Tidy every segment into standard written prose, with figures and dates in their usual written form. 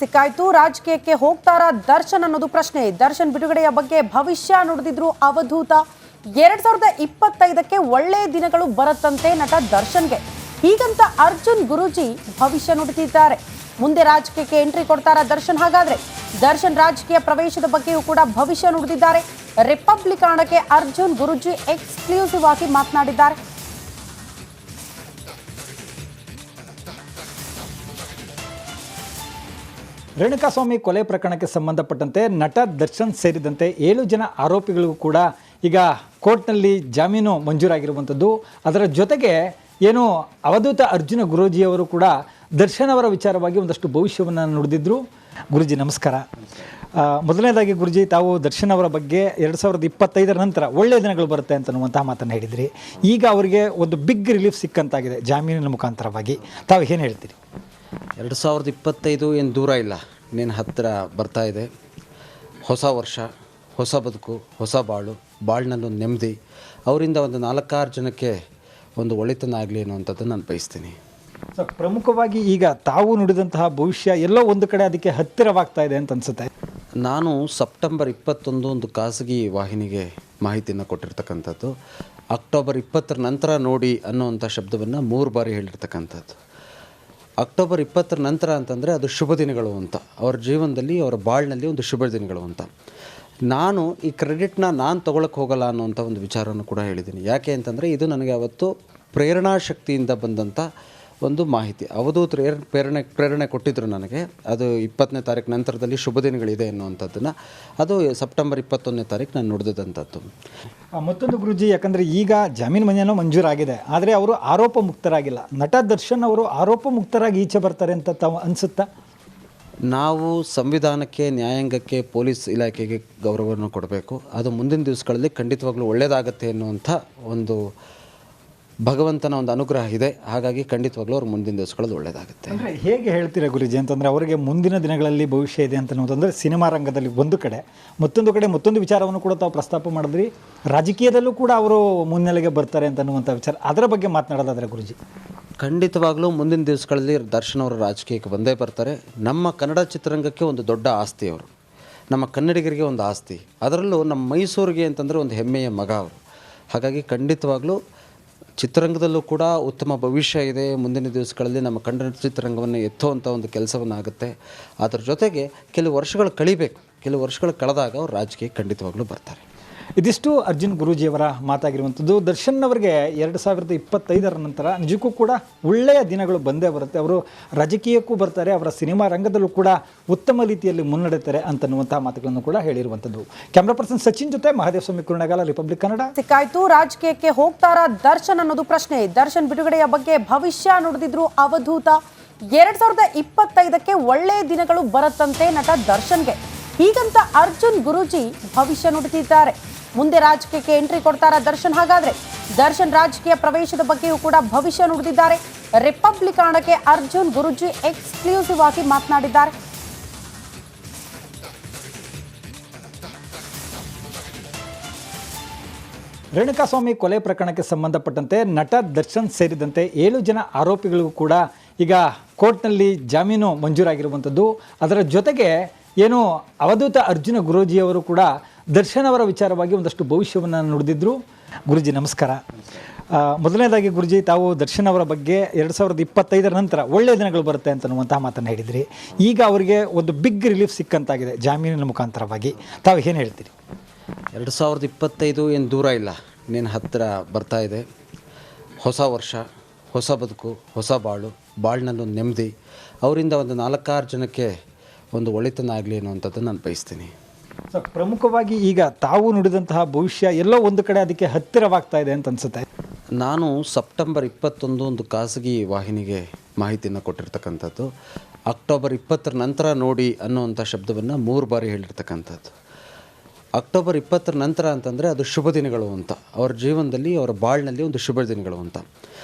ಸಿಕ್ಕಾಯ್ತು. ರಾಜಕೀಯಕ್ಕೆ ಹೋಗ್ತಾರ ದರ್ಶನ್ ಅನ್ನೋದು ಪ್ರಶ್ನೆ. ದರ್ಶನ್ ಬಿಡುಗಡೆಯ ಬಗ್ಗೆ ಭವಿಷ್ಯ ನುಡಿದಿದ್ರು ಅವಧೂತ. 2025ಕ್ಕೆ ಒಳ್ಳೆಯ ದಿನಗಳು ಬರುತ್ತಂತೆ ನಟ ದರ್ಶನ್ಗೆ. ಹೀಗಂತ ಅರ್ಜುನ್ ಗುರೂಜಿ ಭವಿಷ್ಯ ನುಡಿದಿದ್ದಾರೆ. ಮುಂದೆ ರಾಜಕೀಯಕ್ಕೆ ಎಂಟ್ರಿ ಕೊಡ್ತಾರ ದರ್ಶನ್. ಹಾಗಾದ್ರೆ ದರ್ಶನ್ ರಾಜಕೀಯ ಪ್ರವೇಶದ ಬಗ್ಗೆಯೂ ಕೂಡ ಭವಿಷ್ಯ ನುಡಿದಿದ್ದಾರೆ. ರಿಪಬ್ಲಿಕನಕ್ಕೆ ಅರ್ಜುನ್ ಗುರೂಜಿ ಎಕ್ಸ್ಕ್ಲೂಸಿವ್ ಆಗಿ ಮಾತನಾಡಿದ್ದಾರೆ. ರೇಣುಕಾಸ್ವಾಮಿ ಕೊಲೆ ಪ್ರಕರಣಕ್ಕೆ ಸಂಬಂಧಪಟ್ಟಂತೆ ನಟ ದರ್ಶನ್ ಸೇರಿದಂತೆ 7 ಜನ ಆರೋಪಿಗಳಿಗೂ ಕೂಡ ಈಗ ಕೋರ್ಟ್ನಲ್ಲಿ ಜಾಮೀನು ಮಂಜೂರಾಗಿರುವಂಥದ್ದು. ಅದರ ಜೊತೆಗೆ ಏನು ಅವಧೂತ ಅರ್ಜುನ ಗುರೂಜಿಯವರು ಕೂಡ ದರ್ಶನ್ ಅವರ ವಿಚಾರವಾಗಿ ಒಂದಷ್ಟು ಭವಿಷ್ಯವನ್ನು ನುಡಿದಿದ್ರು. ಗುರುಜಿ ನಮಸ್ಕಾರ. ಮೊದಲನೇದಾಗಿ ಗುರುಜಿ, ತಾವು ದರ್ಶನ್ ಅವರ ಬಗ್ಗೆ 2025 ನಂತರ ಒಳ್ಳೆಯ ದಿನಗಳು ಬರುತ್ತೆ ಅಂತನ್ನುವಂಥ ಮಾತನ್ನು ಹೇಳಿದ್ರಿ. ಈಗ ಅವರಿಗೆ ಒಂದು ಬಿಗ್ ರಿಲೀಫ್ ಸಿಕ್ಕಂತಾಗಿದೆ ಜಾಮೀನಿನ ಮುಖಾಂತರವಾಗಿ. ತಾವು ಏನು ಹೇಳ್ತೀರಿ? 2025 ಏನು ದೂರ ಇಲ್ಲ, ಇನ್ನೇನು ಹತ್ತಿರ ಬರ್ತಾ ಇದೆ. ಹೊಸ ವರ್ಷ, ಹೊಸ ಬದುಕು, ಹೊಸ ಬಾಳಿನಲ್ಲೊಂದು ನೆಮ್ಮದಿ, ಅವರಿಂದ ಒಂದು 4-6 ಜನಕ್ಕೆ ಒಂದು ಒಳಿತನ ಆಗಲಿ ಅನ್ನುವಂಥದ್ದು ನಾನು ಬಯಸ್ತೀನಿ. ಸೊ ಪ್ರಮುಖವಾಗಿ ಈಗ ತಾವು ನುಡಿದಂತಹ ಭವಿಷ್ಯ ಎಲ್ಲೋ ಒಂದು ಕಡೆ ಅದಕ್ಕೆ ಹತ್ತಿರವಾಗ್ತಾ ಇದೆ ಅಂತ ಅನಿಸುತ್ತೆ. ನಾನು ಸೆಪ್ಟೆಂಬರ್ 21 ಒಂದು ಖಾಸಗಿ ವಾಹಿನಿಗೆ ಮಾಹಿತಿಯನ್ನು ಕೊಟ್ಟಿರ್ತಕ್ಕಂಥದ್ದು. ಅಕ್ಟೋಬರ್ 20 ನಂತರ ನೋಡಿ ಅನ್ನೋವಂಥ ಶಬ್ದವನ್ನು 3 ಬಾರಿ ಹೇಳಿರ್ತಕ್ಕಂಥದ್ದು. ಅಕ್ಟೋಬರ್ 20 ನಂತರ ಅಂತಂದರೆ ಅದು ಶುಭ ದಿನಗಳು ಅಂತ, ಅವ್ರ ಜೀವನದಲ್ಲಿ ಅವರ ಬಾಳಿನಲ್ಲಿ ಒಂದು ಶುಭ ದಿನಗಳು ಅಂತ. ನಾನು ಈ ಕ್ರೆಡಿಟ್ನ ನಾನು ತೊಗೊಳಕ್ಕೆ ಹೋಗಲ್ಲ ಅನ್ನೋಂಥ ಒಂದು ವಿಚಾರವನ್ನು ಕೂಡ ಹೇಳಿದ್ದೀನಿ. ಯಾಕೆ ಅಂತಂದರೆ ಇದು ನನಗೆ ಅವತ್ತು ಪ್ರೇರಣಾ ಶಕ್ತಿಯಿಂದ ಬಂದಂಥ ಒಂದು ಮಾಹಿತಿ. ಅವಧೂತರು ಪ್ರೇರಣೆ ಕೊಟ್ಟಿದ್ದರು ನನಗೆ. ಅದು 20ನೇ ತಾರೀಕು ನಂತರದಲ್ಲಿ ಶುಭ ದಿನಗಳಿದೆ ಅನ್ನುವಂಥದ್ದನ್ನು, ಅದು ಸೆಪ್ಟೆಂಬರ್ 21ನೇ ತಾರೀಕು ನಾನು ನುಡಿದಂಥದ್ದು. ಮತ್ತೊಂದು ಗುರುಜಿ, ಯಾಕಂದರೆ ಈಗ ಜಾಮೀನು ಮನೆಯೂ ಮಂಜೂರಾಗಿದೆ, ಆದರೆ ಅವರು ಆರೋಪ ಮುಕ್ತರಾಗಿಲ್ಲ. ನಟ ದರ್ಶನ್ ಅವರು ಆರೋಪ ಮುಕ್ತರಾಗಿ ಈಚೆ ಬರ್ತಾರೆ ಅಂತ ತಾವು ಅನಿಸುತ್ತಾ? ನಾವು ಸಂವಿಧಾನಕ್ಕೆ, ನ್ಯಾಯಾಂಗಕ್ಕೆ, ಪೊಲೀಸ್ ಇಲಾಖೆಗೆ ಗೌರವವನ್ನು ಕೊಡಬೇಕು. ಅದು ಮುಂದಿನ ದಿವಸಗಳಲ್ಲಿ ಖಂಡಿತವಾಗ್ಲೂ ಒಳ್ಳೆಯದಾಗತ್ತೆ ಅನ್ನುವಂಥ ಒಂದು ಭಗವಂತನ ಒಂದು ಅನುಗ್ರಹ ಇದೆ. ಹಾಗಾಗಿ ಖಂಡಿತವಾಗ್ಲೂ ಅವ್ರು ಮುಂದಿನ ದಿವಸಗಳಲ್ಲಿ ಒಳ್ಳೆಯದಾಗುತ್ತೆ. ಅಂದರೆ ಹೇಗೆ ಹೇಳ್ತೀರಾ ಗುರುಜಿ ಅಂತಂದರೆ ಅವರಿಗೆ ಮುಂದಿನ ದಿನಗಳಲ್ಲಿ ಭವಿಷ್ಯ ಇದೆ ಅಂತಂದರೆ ಸಿನಿಮಾ ರಂಗದಲ್ಲಿ ಒಂದು ಕಡೆ, ಮತ್ತೊಂದು ಕಡೆ ಮತ್ತೊಂದು ವಿಚಾರವನ್ನು ಕೂಡ ತಾವು ಪ್ರಸ್ತಾಪ ಮಾಡಿದ್ರಿ, ರಾಜಕೀಯದಲ್ಲೂ ಕೂಡ ಅವರು ಮುನ್ನೆಲೆಗೆ ಬರ್ತಾರೆ ಅಂತನ್ನುವಂಥ ವಿಚಾರ. ಅದರ ಬಗ್ಗೆ ಮಾತನಾಡೋದಾದರೆ ಗುರುಜಿ? ಖಂಡಿತವಾಗ್ಲೂ ಮುಂದಿನ ದಿವಸಗಳಲ್ಲಿ ದರ್ಶನ್ ಅವರು ರಾಜಕೀಯಕ್ಕೆ ಬಂದೇ ಬರ್ತಾರೆ. ನಮ್ಮ ಕನ್ನಡ ಚಿತ್ರರಂಗಕ್ಕೆ ಒಂದು ದೊಡ್ಡ ಆಸ್ತಿ ಅವರು, ನಮ್ಮ ಕನ್ನಡಿಗರಿಗೆ ಒಂದು ಆಸ್ತಿ, ಅದರಲ್ಲೂ ನಮ್ಮ ಮೈಸೂರಿಗೆ ಅಂತಂದರೆ ಒಂದು ಹೆಮ್ಮೆಯ ಮಗ ಅವರು. ಹಾಗಾಗಿ ಖಂಡಿತವಾಗ್ಲೂ ಚಿತ್ರರಂಗದಲ್ಲೂ ಕೂಡ ಉತ್ತಮ ಭವಿಷ್ಯ ಇದೆ. ಮುಂದಿನ ದಿವಸಗಳಲ್ಲಿ ನಮ್ಮ ಕನ್ನಡ ಚಿತ್ರರಂಗವನ್ನು ಎತ್ತುವಂಥ ಒಂದು ಕೆಲಸವನ್ನಾಗುತ್ತೆ. ಅದರ ಜೊತೆಗೆ ಕೆಲವು ವರ್ಷಗಳು ಕಳಿಬೇಕು. ಕೆಲವು ವರ್ಷಗಳು ಕಳೆದಾಗ ಅವರು ರಾಜಕೀಯಕ್ಕೆ ಖಂಡಿತವಾಗ್ಲೂ ಬರ್ತಾರೆ. ಇದಿಷ್ಟು ಅರ್ಜುನ್ ಗುರೂಜಿಯವರ ಮಾತಾಗಿರುವಂಥದ್ದು. ದರ್ಶನ್ ಅವರಿಗೆ 2025 ನಂತರ ನಿಜಕ್ಕೂ ಕೂಡ ಒಳ್ಳೆಯ ದಿನಗಳು ಬಂದೇ ಬರುತ್ತೆ. ಅವರು ರಾಜಕೀಯಕ್ಕೂ ಬರ್ತಾರೆ, ಅವರ ಸಿನಿಮಾ ರಂಗದಲ್ಲೂ ಕೂಡ ಉತ್ತಮ ರೀತಿಯಲ್ಲಿ ಮುನ್ನಡೆತಾರೆ ಅಂತನ್ನುವಂಥ ಮಾತುಗಳನ್ನು ಕೂಡ ಹೇಳಿರುವಂಥದ್ದು. ಕ್ಯಾಮ್ರಾ ಪರ್ಸನ್ ಸಚಿನ್ ಜೊತೆ ಮಹದೇವಸ್ವಾಮಿ ಕುರುಣಗಾಲ, ರಿಪಬ್ಲಿಕ್ ಕನ್ನಡ. ಸಿಕ್ಕಾಯ್ತು. ರಾಜಕೀಯಕ್ಕೆ ಹೋಗ್ತಾರ ದರ್ಶನ್ ಅನ್ನೋದು ಪ್ರಶ್ನೆ. ದರ್ಶನ್ ಬಿಡುಗಡೆಯ ಬಗ್ಗೆ ಭವಿಷ್ಯ ನುಡಿದಿದ್ರು ಅವಧೂತ. 2025ಕ್ಕೆ ಒಳ್ಳೆಯ ದಿನಗಳು ಬರುತ್ತಂತೆ ನಟ ದರ್ಶನ್ಗೆ. ಹೀಗಂತ ಅರ್ಜುನ್ ಗುರೂಜಿ ಭವಿಷ್ಯ ನುಡಿದಿದ್ದಾರೆ. ಮುಂದೆ ರಾಜಕೀಯಕ್ಕೆ ಎಂಟ್ರಿ ಕೊಡ್ತಾರ ದರ್ಶನ್. ಹಾಗಾದ್ರೆ ದರ್ಶನ್ ರಾಜಕೀಯ ಪ್ರವೇಶದ ಬಗ್ಗೆಯೂ ಕೂಡ ಭವಿಷ್ಯ ನುಡಿದಿದ್ದಾರೆ. ರಿಪಬ್ಲಿಕನಕ್ಕೆ ಅರ್ಜುನ್ ಗುರೂಜಿ ಎಕ್ಸ್ಕ್ಲೂಸಿವ್ ಆಗಿ ಮಾತನಾಡಿದ್ದಾರೆ. ರೇಣುಕಾಸ್ವಾಮಿ ಕೊಲೆ ಪ್ರಕರಣಕ್ಕೆ ಸಂಬಂಧಪಟ್ಟಂತೆ ನಟ ದರ್ಶನ್ ಸೇರಿದಂತೆ 7 ಜನ ಆರೋಪಿಗಳಿಗೂ ಕೂಡ ಈಗ ಕೋರ್ಟ್ನಲ್ಲಿ ಜಾಮೀನು ಮಂಜೂರಾಗಿರುವಂಥದ್ದು. ಅದರ ಜೊತೆಗೆ ಏನು ಅವಧೂತ ಅರ್ಜುನ ಗುರೂಜಿಯವರು ಕೂಡ ದರ್ಶನ್ ಅವರ ವಿಚಾರವಾಗಿ ಒಂದಷ್ಟು ಭವಿಷ್ಯವನ್ನು ನುಡಿದಿದ್ರು. ಗುರುಜಿ ನಮಸ್ಕಾರ. ಮೊದಲನೇದಾಗಿ ಗುರುಜಿ, ತಾವು ದರ್ಶನ್ ಅವರ ಬಗ್ಗೆ 2025 ನಂತರ ಒಳ್ಳೆಯ ದಿನಗಳು ಬರುತ್ತೆ ಅಂತನ್ನುವಂಥ ಮಾತನ್ನು ಹೇಳಿದ್ರಿ. ಈಗ ಅವರಿಗೆ ಒಂದು ಬಿಗ್ ರಿಲೀಫ್ ಸಿಕ್ಕಂತಾಗಿದೆ ಜಾಮೀನಿನ ಮುಖಾಂತರವಾಗಿ. ತಾವು ಏನು ಹೇಳ್ತೀರಿ? 2025 ಏನು ದೂರ ಇಲ್ಲ, ಇನ್ನೇನು ಹತ್ತಿರ ಬರ್ತಾ ಇದೆ. ಹೊಸ ವರ್ಷ, ಹೊಸ ಬದುಕು, ಹೊಸ ಬಾಳಿನಲ್ಲೊಂದು ನೆಮ್ಮದಿ, ಅವರಿಂದ ಒಂದು 4-6 ಜನಕ್ಕೆ ಒಂದು ಒಳಿತನ ಆಗಲಿ ಅನ್ನುವಂಥದ್ದು ನಾನು ಬಯಸ್ತೀನಿ. ಸೊ ಪ್ರಮುಖವಾಗಿ ಈಗ ತಾವು ನುಡಿದಂತಹ ಭವಿಷ್ಯ ಎಲ್ಲೋ ಒಂದು ಕಡೆ ಅದಕ್ಕೆ ಹತ್ತಿರವಾಗ್ತಾ ಇದೆ ಅಂತ ಅನಿಸುತ್ತೆ. ನಾನು ಸೆಪ್ಟೆಂಬರ್ 21 ಒಂದು ಖಾಸಗಿ ವಾಹಿನಿಗೆ ಮಾಹಿತಿಯನ್ನು ಕೊಟ್ಟಿರ್ತಕ್ಕಂಥದ್ದು. ಅಕ್ಟೋಬರ್ 20 ನಂತರ ನೋಡಿ ಅನ್ನೋವಂಥ ಶಬ್ದವನ್ನು 3 ಬಾರಿ ಹೇಳಿರ್ತಕ್ಕಂಥದ್ದು. ಅಕ್ಟೋಬರ್ 20 ನಂತರ ಅಂತಂದರೆ ಅದು ಶುಭ ದಿನಗಳು ಅಂತ, ಅವ್ರ ಜೀವನದಲ್ಲಿ ಅವರ ಬಾಳಿನಲ್ಲಿ ಒಂದು ಶುಭ ದಿನಗಳು ಅಂತ.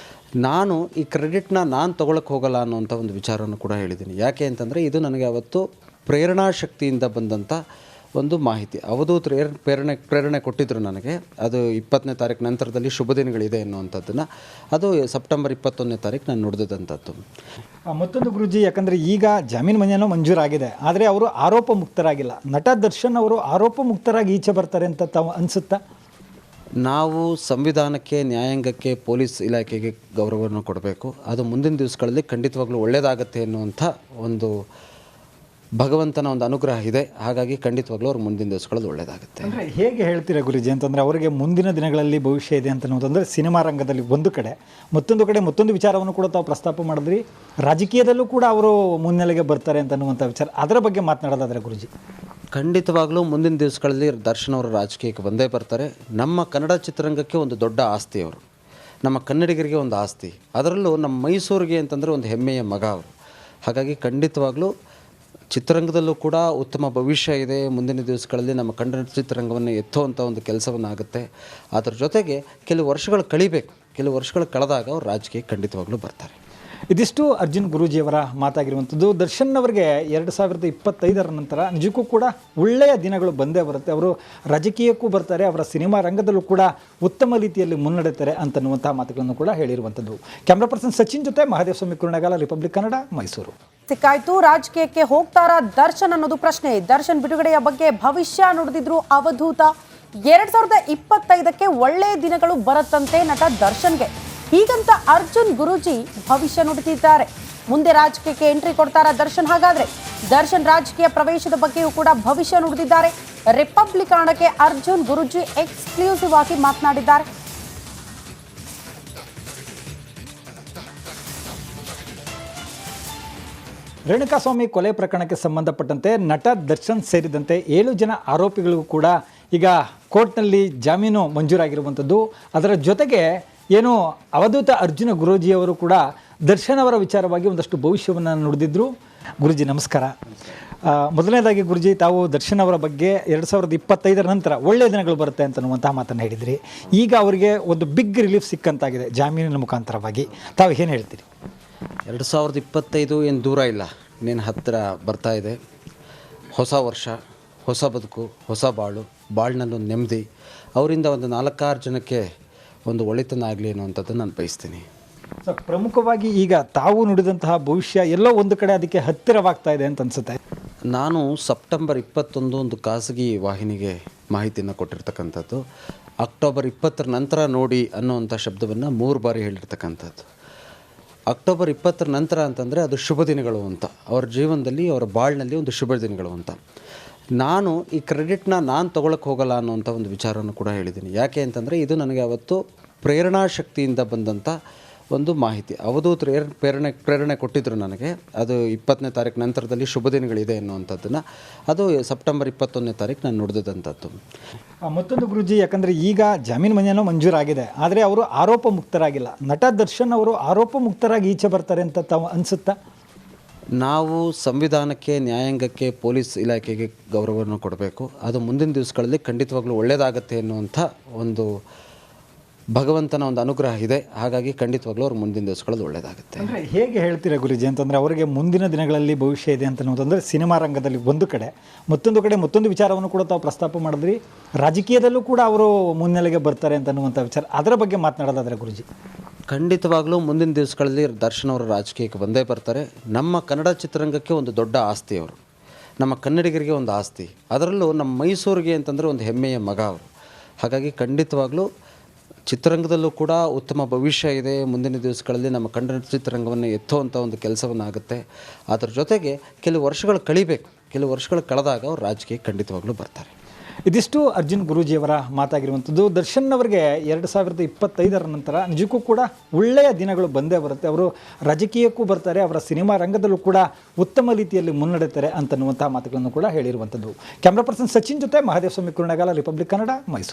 ನಾನು ಈ ಕ್ರೆಡಿಟ್ನ ನಾನು ತೊಗೊಳಕ್ಕೆ ಹೋಗಲ್ಲ ಅನ್ನೋವಂಥ ಒಂದು ವಿಚಾರವನ್ನು ಕೂಡ ಹೇಳಿದ್ದೀನಿ. ಯಾಕೆ ಅಂತಂದರೆ ಇದು ನನಗೆ ಅವತ್ತು ಪ್ರೇರಣಾ ಶಕ್ತಿಯಿಂದ ಬಂದಂಥ ಒಂದು ಮಾಹಿತಿ ಅವಧೂತರು ಪ್ರೇರಣೆ ಕೊಟ್ಟಿದ್ದರು ನನಗೆ. ಅದು 20ನೇ ತಾರೀಕು ನಂತರದಲ್ಲಿ ಶುಭ ದಿನಗಳಿದೆ ಎನ್ನುವಂಥದ್ದನ್ನು. ಅದು ಸೆಪ್ಟೆಂಬರ್ 21ನೇ ತಾರೀಕು ನಾನು ನುಡಿದಂಥದ್ದು. ಮತ್ತೊಂದು ಗುರುಜಿ, ಯಾಕಂದರೆ ಈಗ ಜಾಮೀನು ಮನೆಯೂ ಮಂಜೂರಾಗಿದೆ, ಆದರೆ ಅವರು ಆರೋಪ ಮುಕ್ತರಾಗಿಲ್ಲ. ನಟ ದರ್ಶನ್ ಅವರು ಆರೋಪ ಮುಕ್ತರಾಗಿ ಈಚೆ ಬರ್ತಾರೆ ಅಂತ ತಾವು ಅನಿಸುತ್ತಾ? ನಾವು ಸಂವಿಧಾನಕ್ಕೆ, ನ್ಯಾಯಾಂಗಕ್ಕೆ, ಪೊಲೀಸ್ ಇಲಾಖೆಗೆ ಗೌರವವನ್ನು ಕೊಡಬೇಕು. ಅದು ಮುಂದಿನ ದಿವಸಗಳಲ್ಲಿ ಖಂಡಿತವಾಗ್ಲೂ ಒಳ್ಳೆಯದಾಗತ್ತೆ ಎನ್ನುವಂಥ ಒಂದು ಭಗವಂತನ ಒಂದು ಅನುಗ್ರಹ ಇದೆ. ಹಾಗಾಗಿ ಖಂಡಿತವಾಗ್ಲೂ ಅವ್ರು ಮುಂದಿನ ದಿವಸಗಳಲ್ಲಿ ಒಳ್ಳೆಯದಾಗುತ್ತೆ. ಅಂದರೆ ಹೇಗೆ ಹೇಳ್ತೀರಾ ಗುರುಜಿ ಅಂತಂದರೆ ಅವರಿಗೆ ಮುಂದಿನ ದಿನಗಳಲ್ಲಿ ಭವಿಷ್ಯ ಇದೆ ಅಂತ ಅನ್ನೋದಂದರೆ ಸಿನಿಮಾ ರಂಗದಲ್ಲಿ ಒಂದು ಕಡೆ, ಮತ್ತೊಂದು ಕಡೆ ಮತ್ತೊಂದು ವಿಚಾರವನ್ನು ಕೂಡ ತಾವು ಪ್ರಸ್ತಾಪ ಮಾಡಿದ್ರಿ, ರಾಜಕೀಯದಲ್ಲೂ ಕೂಡ ಅವರು ಮುನ್ನೆಲೆಗೆ ಬರ್ತಾರೆ ಅಂತ ಅನ್ನುವಂಥ ವಿಚಾರ, ಅದರ ಬಗ್ಗೆ ಮಾತನಾಡೋದಾದರೆ ಗುರುಜಿ? ಖಂಡಿತವಾಗ್ಲೂ ಮುಂದಿನ ದಿವಸಗಳಲ್ಲಿ ದರ್ಶನ್ ಅವರು ರಾಜಕೀಯಕ್ಕೆ ಬಂದೇ ಬರ್ತಾರೆ. ನಮ್ಮ ಕನ್ನಡ ಚಿತ್ರರಂಗಕ್ಕೆ ಒಂದು ದೊಡ್ಡ ಆಸ್ತಿ ಅವರು, ನಮ್ಮ ಕನ್ನಡಿಗರಿಗೆ ಒಂದು ಆಸ್ತಿ, ಅದರಲ್ಲೂ ನಮ್ಮ ಮೈಸೂರಿಗೆ ಅಂತಂದರೆ ಒಂದು ಹೆಮ್ಮೆಯ ಮಗ ಅವರು. ಹಾಗಾಗಿ ಖಂಡಿತವಾಗ್ಲೂ ಚಿತ್ರರಂಗದಲ್ಲೂ ಕೂಡ ಉತ್ತಮ ಭವಿಷ್ಯ ಇದೆ. ಮುಂದಿನ ದಿವಸಗಳಲ್ಲಿ ನಮ್ಮ ಕನ್ನಡ ಚಿತ್ರರಂಗವನ್ನು ಎತ್ತುವಂಥ ಒಂದು ಕೆಲಸವನ್ನಾಗುತ್ತೆ. ಅದರ ಜೊತೆಗೆ ಕೆಲವು ವರ್ಷಗಳು ಕಳಿಬೇಕು. ಕೆಲವು ವರ್ಷಗಳು ಕಳೆದಾಗ ಅವರು ರಾಜಕೀಯಕ್ಕೆ ಖಂಡಿತವಾಗ್ಲೂ ಬರ್ತಾರೆ. ಇದಿಷ್ಟು ಅರ್ಜುನ್ ಗುರೂಜಿಯವರ ಮಾತಾಗಿರುವಂಥದ್ದು. ದರ್ಶನ್ ಅವರಿಗೆ 2025 ನಂತರ ನಿಜಕ್ಕೂ ಕೂಡ ಒಳ್ಳೆಯ ದಿನಗಳು ಬಂದೇ ಬರುತ್ತೆ. ಅವರು ರಾಜಕೀಯಕ್ಕೂ ಬರ್ತಾರೆ, ಅವರ ಸಿನಿಮಾ ರಂಗದಲ್ಲೂ ಕೂಡ ಉತ್ತಮ ರೀತಿಯಲ್ಲಿ ಮುನ್ನಡೆತಾರೆ ಅಂತನ್ನುವಂಥ ಮಾತುಗಳನ್ನು ಕೂಡ ಹೇಳಿರುವಂಥದ್ದು. ಕ್ಯಾಮ್ರಾ ಪರ್ಸನ್ ಸಚಿನ್ ಜೊತೆ ಮಹಾದೇವ ಸ್ವಾಮಿ ಕುರುಣಗಾಲ, ರಿಪಬ್ಲಿಕ್ ಕನ್ನಡ, ಮೈಸೂರು. ಸಿಕ್ಕಾಯ್ತು, ರಾಜಕೀಯಕ್ಕೆ ಹೋಗ್ತಾರಾ ದರ್ಶನ್ ಅನ್ನೋದು ಪ್ರಶ್ನೆ. ದರ್ಶನ್ ಬಿಡುಗಡೆಯ ಬಗ್ಗೆ ಭವಿಷ್ಯ ನುಡಿದಿದ್ರು ಅವಧೂತ. 2025ಕ್ಕೆ ಒಳ್ಳೆಯ ದಿನಗಳು ಬರುತ್ತಂತೆ ನಟ ದರ್ಶನ್ಗೆ. ಹೀಗಂತ ಅರ್ಜುನ್ ಗುರೂಜಿ ಭವಿಷ್ಯ ನುಡಿದಿದ್ದಾರೆ. ಮುಂದೆ ರಾಜಕೀಯಕ್ಕೆ ಎಂಟ್ರಿ ಕೊಡ್ತಾರಾ ದರ್ಶನ್? ಹಾಗಾದ್ರೆ ದರ್ಶನ್ ರಾಜಕೀಯ ಪ್ರವೇಶದ ಬಗ್ಗೆಯೂ ಕೂಡ ಭವಿಷ್ಯ ನುಡಿದಿದ್ದಾರೆ. ರಿಪಬ್ಲಿಕ್ ಕನ್ನಡಕ್ಕೆ ಅರ್ಜುನ್ ಗುರೂಜಿ ಎಕ್ಸ್ಕ್ಲೂಸಿವ್ ಆಗಿ ಮಾತನಾಡಿದ್ದಾರೆ. ರೇಣುಕಾಸ್ವಾಮಿ ಕೊಲೆ ಪ್ರಕರಣಕ್ಕೆ ಸಂಬಂಧಪಟ್ಟಂತೆ ನಟ ದರ್ಶನ್ ಸೇರಿದಂತೆ 7 ಜನ ಆರೋಪಿಗಳಿಗೂ ಕೂಡ ಈಗ ಕೋರ್ಟ್ನಲ್ಲಿ ಜಾಮೀನು ಮಂಜೂರಾಗಿರುವಂಥದ್ದು. ಅದರ ಜೊತೆಗೆ ಏನು ಅವಧೂತ ಅರ್ಜುನ ಗುರೂಜಿಯವರು ಕೂಡ ದರ್ಶನ್ ಅವರ ವಿಚಾರವಾಗಿ ಒಂದಷ್ಟು ಭವಿಷ್ಯವನ್ನು ನುಡಿದಿದ್ರು. ಗುರುಜಿ ನಮಸ್ಕಾರ. ಮೊದಲನೇದಾಗಿ ಗುರುಜಿ, ತಾವು ದರ್ಶನ್ ಅವರ ಬಗ್ಗೆ 2025 ನಂತರ ಒಳ್ಳೆಯ ದಿನಗಳು ಬರುತ್ತೆ ಅಂತನ್ನುವಂಥ ಮಾತನ್ನು ಹೇಳಿದ್ರಿ. ಈಗ ಅವರಿಗೆ ಒಂದು ಬಿಗ್ ರಿಲೀಫ್ ಸಿಕ್ಕಂತಾಗಿದೆ ಜಾಮೀನಿನ ಮುಖಾಂತರವಾಗಿ. ತಾವು ಏನು ಹೇಳ್ತೀರಿ? 2025 ಏನು ದೂರ ಇಲ್ಲ, ಇನ್ನೇನು ಹತ್ತಿರ ಬರ್ತಾ ಇದೆ. ಹೊಸ ವರ್ಷ, ಹೊಸ ಬದುಕು, ಹೊಸ ಬಾಳಿನಲ್ಲೊಂದು ನೆಮ್ಮದಿ, ಅವರಿಂದ ಒಂದು 4-6 ಜನಕ್ಕೆ ಒಂದು ಒಳಿತನ ಆಗಲಿ ಅನ್ನುವಂಥದ್ದು ನಾನು ಬಯಸ್ತೀನಿ. ಸೊ ಪ್ರಮುಖವಾಗಿ ಈಗ ತಾವು ನುಡಿದಂತಹ ಭವಿಷ್ಯ ಎಲ್ಲೋ ಒಂದು ಕಡೆ ಅದಕ್ಕೆ ಹತ್ತಿರವಾಗ್ತಾ ಇದೆ ಅಂತ ಅನಿಸುತ್ತೆ. ನಾನು ಸೆಪ್ಟೆಂಬರ್ 21 ಒಂದು ಖಾಸಗಿ ವಾಹಿನಿಗೆ ಮಾಹಿತಿಯನ್ನು ಕೊಟ್ಟಿರ್ತಕ್ಕಂಥದ್ದು. ಅಕ್ಟೋಬರ್ 20 ನಂತರ ನೋಡಿ ಅನ್ನೋವಂಥ ಶಬ್ದವನ್ನು 3 ಬಾರಿ ಹೇಳಿರ್ತಕ್ಕಂಥದ್ದು. ಅಕ್ಟೋಬರ್ 20 ನಂತರ ಅಂತಂದರೆ ಅದು ಶುಭ ದಿನಗಳು ಅಂತ, ಅವ್ರ ಜೀವನದಲ್ಲಿ, ಅವರ ಬಾಳಿನಲ್ಲಿ ಒಂದು ಶುಭ ದಿನಗಳು ಅಂತ. ನಾನು ಈ ಕ್ರೆಡಿಟ್ನ ನಾನು ತೊಗೊಳಕ್ಕೆ ಹೋಗಲ್ಲ ಅನ್ನೋಂಥ ಒಂದು ವಿಚಾರವನ್ನು ಕೂಡ ಹೇಳಿದ್ದೀನಿ. ಯಾಕೆ ಅಂತಂದರೆ ಇದು ನನಗೆ ಅವತ್ತು ಪ್ರೇರಣಾ ಶಕ್ತಿಯಿಂದ ಬಂದಂಥ ಒಂದು ಮಾಹಿತಿ. ಅವಧೂತರು ಪ್ರೇರಣೆ ಕೊಟ್ಟಿದ್ದರು ನನಗೆ. ಅದು 20ನೇ ತಾರೀಕು ನಂತರದಲ್ಲಿ ಶುಭ ದಿನಗಳಿದೆ ಎನ್ನುವಂಥದ್ದನ್ನು. ಅದು ಸೆಪ್ಟೆಂಬರ್ 21ನೇ ತಾರೀಕು ನಾನು ನುಡಿದಂಥದ್ದು. ಮತ್ತೊಂದು ಗುರುಜಿ, ಯಾಕಂದರೆ ಈಗ ಜಾಮೀನು ಮನೆಯೂ ಮಂಜೂರಾಗಿದೆ, ಆದರೆ ಅವರು ಆರೋಪ ಮುಕ್ತರಾಗಿಲ್ಲ. ನಟ ದರ್ಶನ್ ಅವರು ಆರೋಪ ಮುಕ್ತರಾಗಿ ಈಚೆ ಬರ್ತಾರೆ ಅಂತ ತಾವು ಅನಿಸುತ್ತಾ? ನಾವು ಸಂವಿಧಾನಕ್ಕೆ, ನ್ಯಾಯಾಂಗಕ್ಕೆ, ಪೊಲೀಸ್ ಇಲಾಖೆಗೆ ಗೌರವವನ್ನು ಕೊಡಬೇಕು. ಅದು ಮುಂದಿನ ದಿವಸಗಳಲ್ಲಿ ಖಂಡಿತವಾಗ್ಲೂ ಒಳ್ಳೆಯದಾಗತ್ತೆ ಎನ್ನುವಂಥ ಒಂದು ಭಗವಂತನ ಒಂದು ಅನುಗ್ರಹ ಇದೆ. ಹಾಗಾಗಿ ಖಂಡಿತವಾಗ್ಲೂ ಅವ್ರು ಮುಂದಿನ ದಿವಸಗಳಲ್ಲಿ ಒಳ್ಳೆಯದಾಗುತ್ತೆ. ಅಂದರೆ ಹೇಗೆ ಹೇಳ್ತೀರಾ ಗುರುಜಿ ಅಂತಂದರೆ ಅವರಿಗೆ ಮುಂದಿನ ದಿನಗಳಲ್ಲಿ ಭವಿಷ್ಯ ಇದೆ ಅಂತ ಅನ್ನೋದಂದರೆ ಸಿನಿಮಾ ರಂಗದಲ್ಲಿ ಒಂದು ಕಡೆ, ಮತ್ತೊಂದು ಕಡೆ ಮತ್ತೊಂದು ವಿಚಾರವನ್ನು ಕೂಡ ತಾವು ಪ್ರಸ್ತಾಪ ಮಾಡಿದ್ರಿ, ರಾಜಕೀಯದಲ್ಲೂ ಕೂಡ ಅವರು ಮುನ್ನೆಲೆಗೆ ಬರ್ತಾರೆ ಅಂತ ಅನ್ನುವಂಥ ವಿಚಾರ, ಅದರ ಬಗ್ಗೆ ಮಾತನಾಡೋದಾದರೆ ಗುರುಜಿ? ಖಂಡಿತವಾಗ್ಲೂ ಮುಂದಿನ ದಿವಸಗಳಲ್ಲಿ ದರ್ಶನ್ ಅವರು ರಾಜಕೀಯಕ್ಕೆ ಬಂದೇ ಬರ್ತಾರೆ. ನಮ್ಮ ಕನ್ನಡ ಚಿತ್ರರಂಗಕ್ಕೆ ಒಂದು ದೊಡ್ಡ ಆಸ್ತಿ ಅವರು, ನಮ್ಮ ಕನ್ನಡಿಗರಿಗೆ ಒಂದು ಆಸ್ತಿ, ಅದರಲ್ಲೂ ನಮ್ಮ ಮೈಸೂರಿಗೆ ಅಂತಂದರೆ ಒಂದು ಹೆಮ್ಮೆಯ ಮಗ ಅವರು. ಹಾಗಾಗಿ ಖಂಡಿತವಾಗ್ಲೂ ಚಿತ್ರರಂಗದಲ್ಲೂ ಕೂಡ ಉತ್ತಮ ಭವಿಷ್ಯ ಇದೆ. ಮುಂದಿನ ದಿವಸಗಳಲ್ಲಿ ನಮ್ಮ ಕನ್ನಡ ಚಿತ್ರರಂಗವನ್ನು ಎತ್ತುವಂಥ ಒಂದು ಕೆಲಸವನ್ನಾಗುತ್ತೆ. ಅದರ ಜೊತೆಗೆ ಕೆಲವು ವರ್ಷಗಳು ಕಳಿಬೇಕು. ಕೆಲವು ವರ್ಷಗಳು ಕಳೆದಾಗ ಅವರು ರಾಜಕೀಯಕ್ಕೆ ಖಂಡಿತವಾಗ್ಲೂ ಬರ್ತಾರೆ. ಇದಿಷ್ಟು ಅರ್ಜುನ್ ಗುರೂಜಿಯವರ ಮಾತಾಗಿರುವಂಥದ್ದು. ದರ್ಶನ್ ಅವರಿಗೆ 2025 ನಂತರ ನಿಜಕ್ಕೂ ಕೂಡ ಒಳ್ಳೆಯ ದಿನಗಳು ಬಂದೇ ಬರುತ್ತೆ. ಅವರು ರಾಜಕೀಯಕ್ಕೂ ಬರ್ತಾರೆ, ಅವರ ಸಿನಿಮಾ ರಂಗದಲ್ಲೂ ಕೂಡ ಉತ್ತಮ ರೀತಿಯಲ್ಲಿ ಮುನ್ನಡೆತಾರೆ ಅಂತನ್ನುವಂಥ ಮಾತುಗಳನ್ನು ಕೂಡ ಹೇಳಿರುವಂಥದ್ದು. ಕ್ಯಾಮ್ರಾ ಪರ್ಸನ್ ಸಚಿನ್ ಜೊತೆ ಮಹಾದೇವ ಸ್ವಾಮಿ ಕುರುಣಗಾಲ, ರಿಪಬ್ಲಿಕ್ ಕನ್ನಡ, ಮೈಸೂರು.